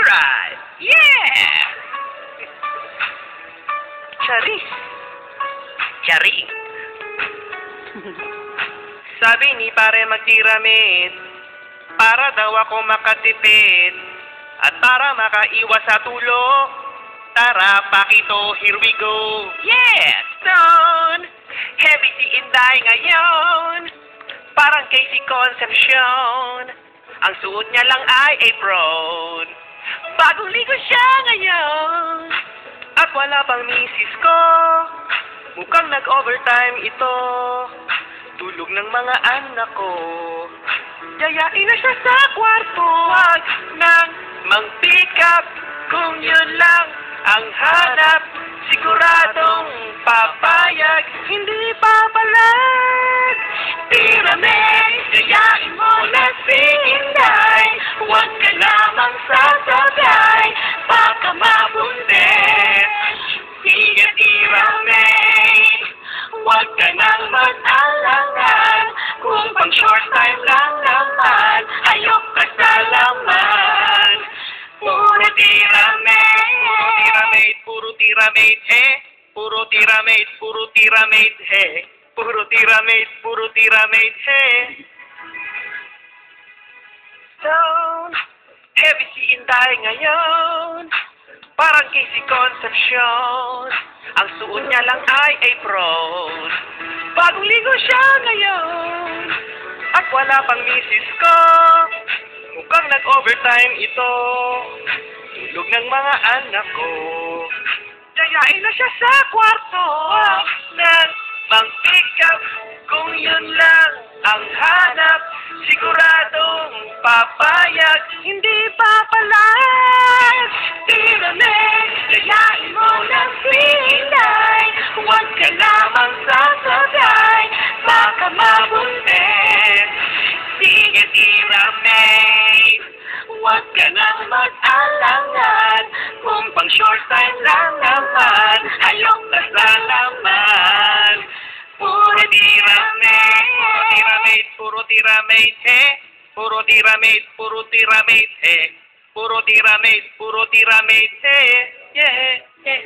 Alright! Yeah! Charis. Charing. Sabi ni pare magtiramit, para daw ako makatipid, at para makaiwas sa tulo. Tara, Pakito, here we go. Yes! Stone! Heavy si Inday ngayon. Parang Casey Concepcion. Ang suot niya lang ay apron. Bagong ligo siya ngayon. At wala pang misis ko. Mukhang nag-overtime ito. Tulog ng mga anak ko. Yayain na siya sa kwarto. Wag nang mang-pick up. Kung yun lang ang hanap, siguradong papayag, hindi papalag. Tirame, yayain mo na si Inday. Huwag ka lamang sasabay, baka mabundet. Sige, tirame, huwag ka nang mag-alangan. Kung pang short time lang naman, ayok ka sa laman. Puro tiramate, puro tiramate, eh. Puro tiramate, puro tiramate, eh. Puro tiramate, eh. Stone, heavy si Inday ngayon. Parang Casey Concepcion. Ang suot niya lang ay apron. Bagong ligo siya ngayon. At wala pang misis ko. Mukhang nag-overtime ito. Tulog ng mga anak ko. Yayain na siya sa kwarto. Nang mang-pick up. Kung yun lang ang hanap, siguradong papayag, hindi papalag. Tirame, yayain mo na si Inday. Huwag ka lamang sasabay, baka mabundet. Sige, tirame, huwag ka nang mag-alangan. Kung pang short time lang naman, ayok ka sa laman. Puro tiramate, puro tiramate, eh. Puro tiramate, puro tiramate, eh. Puro tiramate, eh. Yeah, yeah.